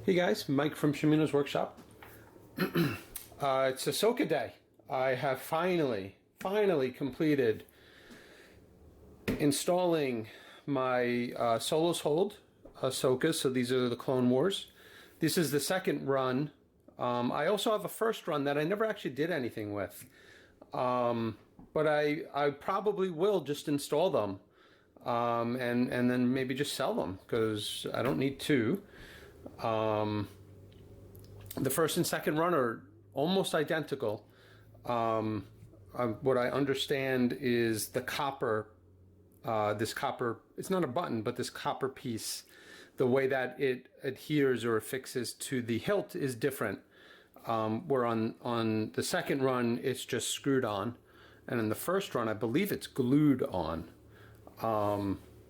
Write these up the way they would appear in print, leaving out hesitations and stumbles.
Hey guys, Mike from Shimino's Workshop. It's Ahsoka day. I have finally completed installing my Solos Hold Ahsoka. So these are the Clone Wars. This is the second run. I also have a first run that I never actually did anything with. But I probably will just install them and then maybe just sell them because I don't need two. The first and second run are almost identical. What I understand is the copper, this copper, it's not a button, but this copper piece, the way that it adheres or affixes to the hilt is different. Where on the second run, it's just screwed on. And in the first run, I believe it's glued on.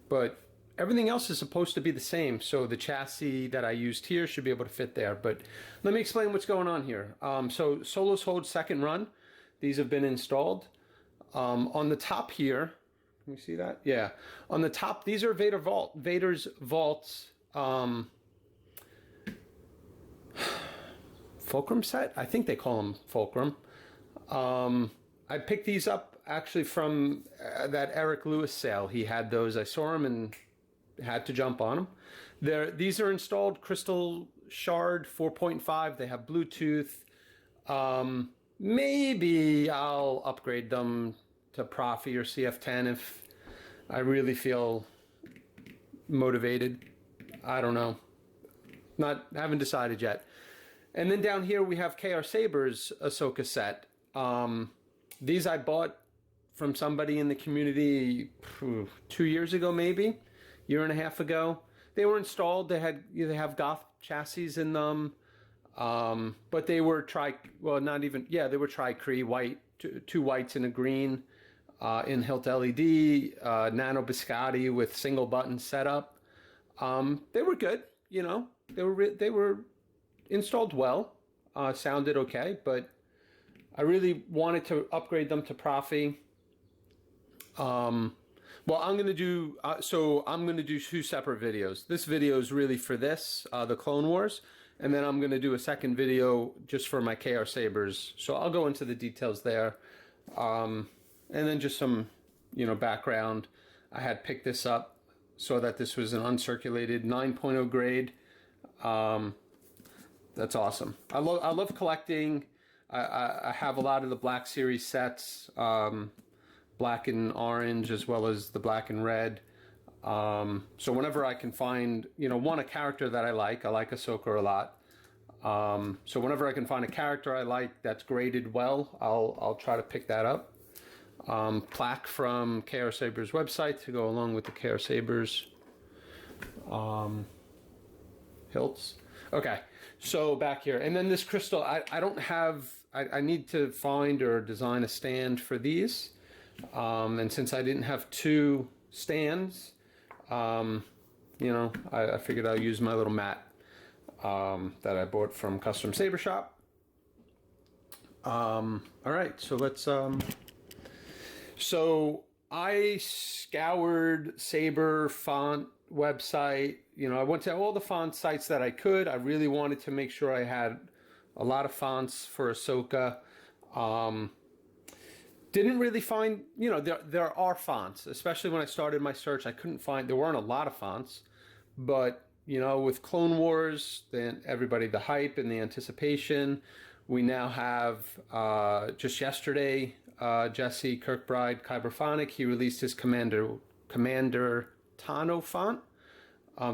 But everything else is supposed to be the same. So the chassis that I used here should be able to fit there. But let me explain what's going on here. So Solos Hold second run. These have been installed. On the top here, can we see that? Yeah. On the top, these are Vader's vaults. Fulcrum set? I think they call them Fulcrum. I picked these up actually from that Eric Lewis sale. He had those. I saw them and had to jump on them. These are installed Crystal Shard 4.5. They have Bluetooth. Maybe I'll upgrade them to Proffie or CF10 if I really feel motivated. I don't know. Haven't decided yet. And then down here we have KR Saber's Ahsoka set. These I bought from somebody in the community 2 years ago, maybe year and a half ago. They were installed. They have Goth Chassis in them, but they were they were tri-cree white, two whites and a green in Hilt LED, nano biscotti with single button setup. They were good, you know. They were installed well, sounded okay, but I really wanted to upgrade them to Proffie. Well, I'm going to do, two separate videos. This video is really for this, the Clone Wars, and then I'm going to do a second video just for my KR Sabers. So I'll go into the details there. And then just some, background. I had picked this up, saw that this was an uncirculated 9.0 grade. That's awesome. I love collecting. I have a lot of the Black Series sets, black and orange as well as the black and red. So whenever I can find, a character that I like Ahsoka a lot. So whenever I can find a character I like that's graded well, I'll try to pick that up. Plaque from KR Saber's website to go along with the KR Saber's hilts. Okay, so back here, and then this crystal, I don't have, I need to find or design a stand for these. And since I didn't have two stands, I figured I'll use my little mat that I bought from Custom Saber Shop. All right, so let's. So I scoured Saber font website. I went to all the font sites that I could. I really wanted to make sure I had a lot of fonts for Ahsoka. Didn't really find, there are fonts, especially when I started my search. There weren't a lot of fonts, but, with Clone Wars, then the hype and the anticipation, we now have, just yesterday, Jesse Kirkbride Kyberphonic, he released his Commander Tano font.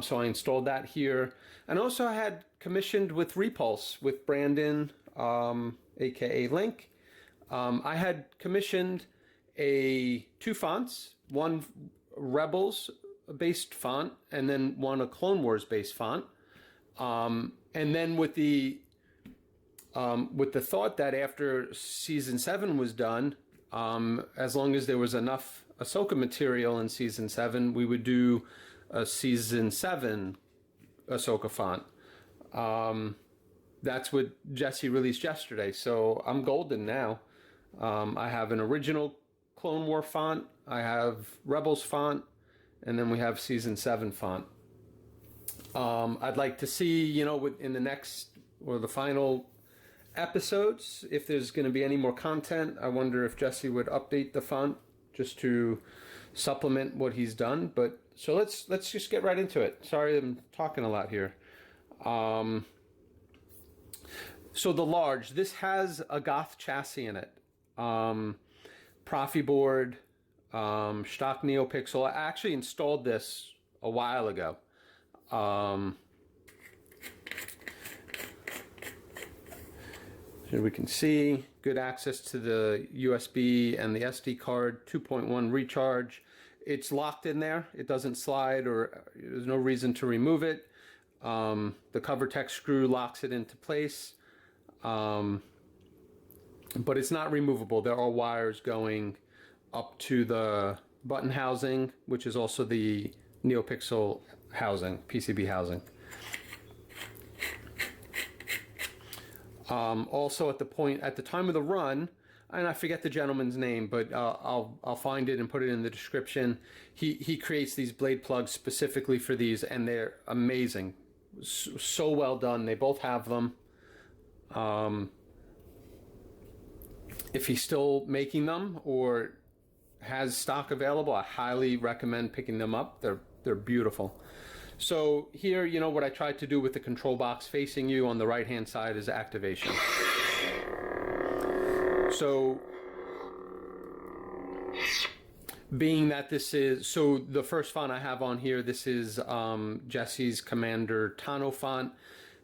So I installed that here. And also I had commissioned with Repulse with Brandon, aka Link. I had commissioned two fonts, one Rebels based font and then one a Clone Wars based font. And then with the thought that after season 7 was done, as long as there was enough Ahsoka material in season 7, we would do a season 7 Ahsoka font. That's what Jesse released yesterday. So I'm golden now. I have an original Clone War font, I have Rebels font, and then we have season 7 font. I'd like to see, you know, in the next or the final episodes, if there's going to be any more content. I wonder if Jesse would update the font just to supplement what he's done. But so let's just get right into it. Sorry, I'm talking a lot here. So the large, this has a Goth chassis in it. Proffieboard, Shtok NPXL. I actually installed this a while ago. Here we can see good access to the USB and the SD card, 2.1 recharge. It's locked in there. It doesn't slide, or there's no reason to remove it. The cover tech screw locks it into place. But it's not removable. There are wires going up to the button housing, which is also the NeoPixel housing, PCB housing. Also at the time of the run, and I forget the gentleman's name, but I'll find it and put it in the description. He creates these blade plugs specifically for these, and they're amazing. So well done. They both have them. If he's still making them or has stock available, I highly recommend picking them up. They're beautiful. So here, you know, what I tried to do with the control box facing you on the right hand side is activation. So being that this is, so the first font I have on here, this is Jesse's Commander Tano font,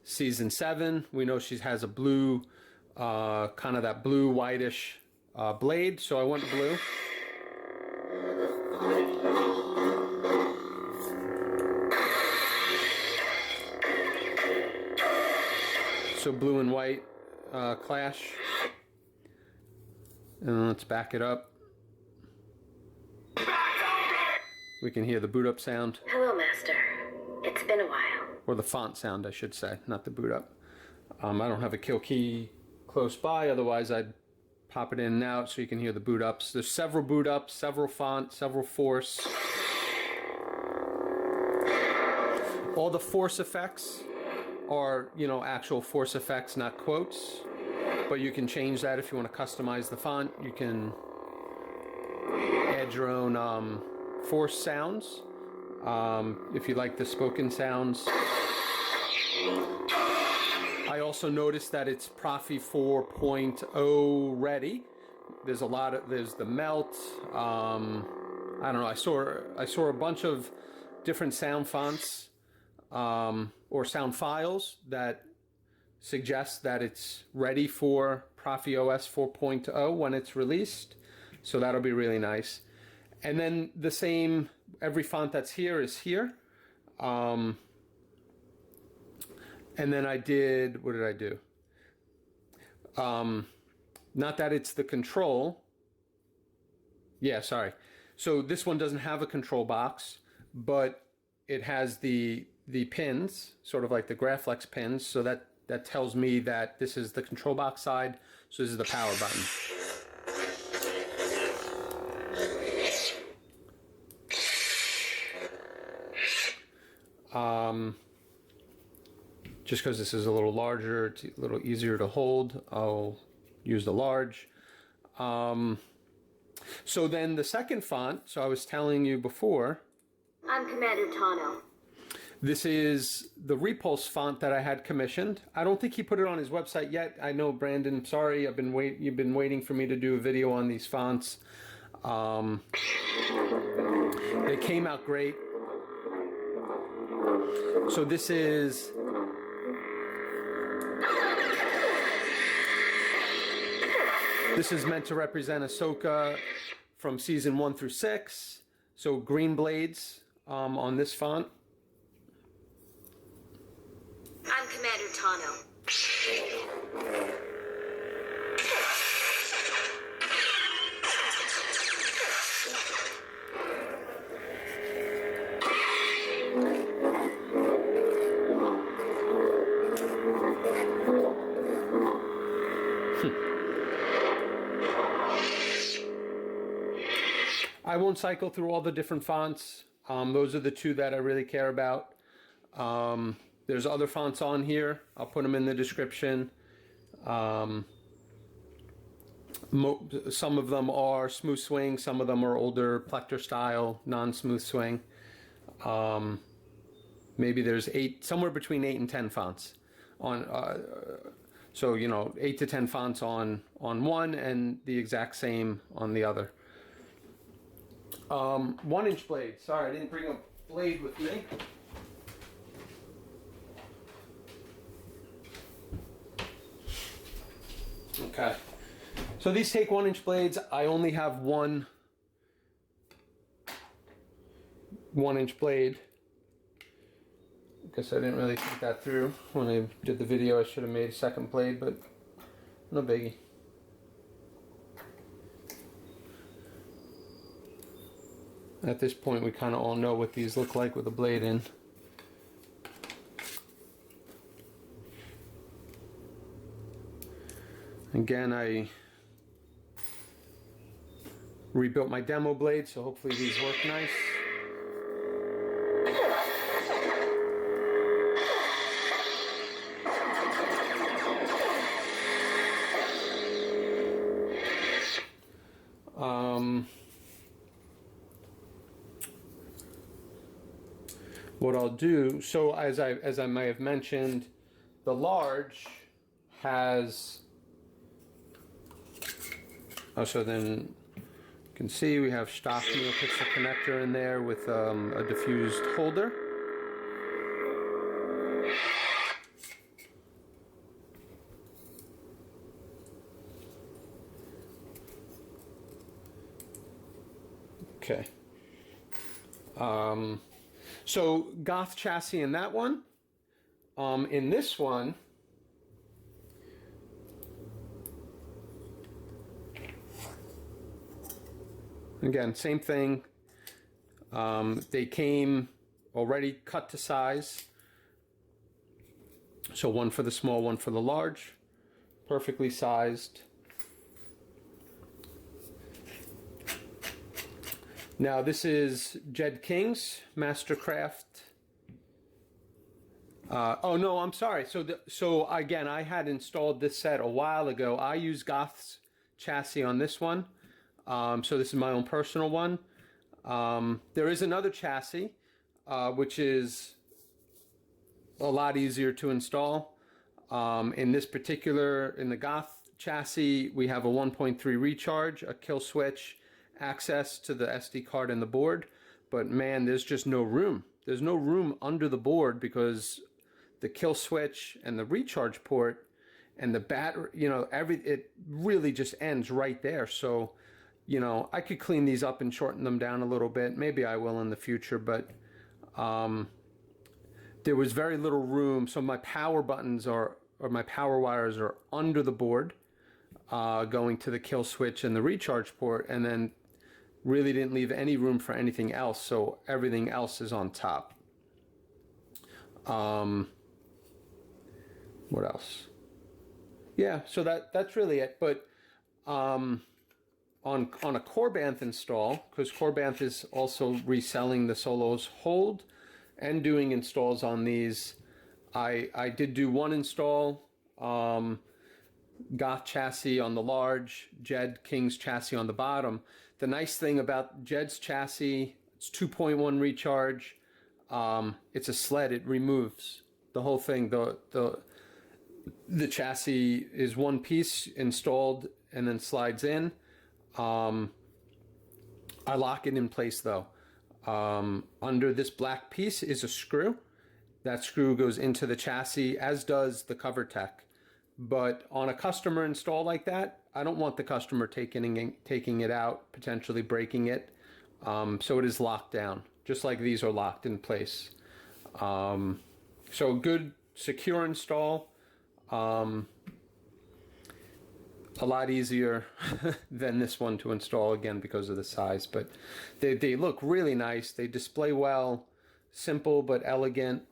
Season 7. We know she has a blue, kind of that blue whitish blade, so I went blue. So blue and white clash. And let's back it up. We can hear the boot up sound. Hello, Master. It's been a while. Or the font sound, I should say, not the boot up. I don't have a kill key close by, otherwise I'd pop it in and out so you can hear the boot ups. There's several boot ups, several font, several force. All the force effects are, you know, actual force effects, not quotes. But you can change that if you want to customize the font. You can add your own force sounds. If you like the spoken sounds. I also noticed that it's Proffie 4.0 ready. There's a lot of, there's the melt. I don't know. I saw a bunch of different sound fonts or sound files that suggest that it's ready for ProffieOS 4.0 when it's released. So that'll be really nice. And then the same, every font that's here is here. And then I did, what did I do? Not that it's the control. Yeah, sorry. So this one doesn't have a control box, but it has the pins, sort of like the Graflex pins. So that tells me that this is the control box side. So this is the power button. Just because this is a little larger, it's a little easier to hold, I'll use the large. So then the second font, so I was telling you before. I'm Commander Tano. This is the Repulse font that I had commissioned. I don't think he put it on his website yet. I know, Brandon, sorry, you've been waiting for me to do a video on these fonts. They came out great. So this is meant to represent Ahsoka from season 1 through 6. So green blades on this font. I'm Commander Tano. I won't cycle through all the different fonts. Those are the two that I really care about. There's other fonts on here. I'll put them in the description. Some of them are smooth swing, some of them are older Plector style, non-smooth swing. Maybe there's somewhere between 8 and 10 fonts on. So 8 to 10 fonts on one, and the exact same on the other. 1-inch blade. Sorry, I didn't bring a blade with me. Okay, so these take 1-inch blades. I only have one 1-inch blade. I guess I didn't really think that through when I did the video. I should have made a second blade, but no biggie. At this point, we kind of all know what these look like with a blade in. Again, I rebuilt my demo blade, so hopefully these work nice. What I'll do, so as I may have mentioned, the large has, so then you can see we have Shtok NPXL connector in there with a diffused holder. Okay. So Goth Chassis in that one. In this one, again, same thing. They came already cut to size. So one for the small, one for the large. Perfectly sized. Now this is Jed King's Mastercraft. Oh no, I'm sorry. So again, I had installed this set a while ago. I use Goth's chassis on this one. So this is my own personal one. There is another chassis, which is a lot easier to install. In this particular, in the Goth chassis, we have a 1.3 recharge, a kill switch, access to the SD card and the board, but man, there's just no room. There's no room under the board because the kill switch and the recharge port and the battery, it really just ends right there. So, I could clean these up and shorten them down a little bit. Maybe I will in the future, but there was very little room. So my power buttons or my power wires are under the board, going to the kill switch and the recharge port, and then really didn't leave any room for anything else, so everything else is on top. What else? Yeah, so that's really it. But on a Corbanth install, because Corbanth is also reselling the Solos Hold and doing installs on these, I did do one install. Goth chassis on the large, Jed King's chassis on the bottom. The nice thing about Jed's chassis, it's 2.1 recharge. It's a sled. It removes the whole thing. The chassis is one piece installed and then slides in. I lock it in place though. Under this black piece is a screw. That screw goes into the chassis, as does the cover tech. But on a customer install like that, I don't want the customer taking it out, potentially breaking it. So it is locked down, just like these are locked in place. So good, secure install. A lot easier than this one to install, again, because of the size. But they look really nice. They display well, simple but elegant.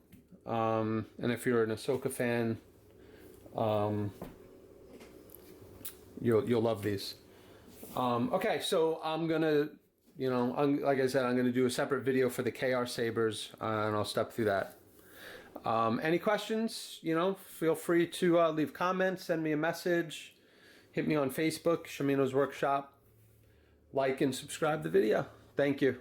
And if you're an Ahsoka fan, you'll love these. Okay, so I'm gonna, like I said, I'm gonna do a separate video for the KR sabers, and I'll step through that. Any questions, feel free to leave comments, send me a message, hit me on Facebook, Shimino's Workshop, like and subscribe the video. Thank you.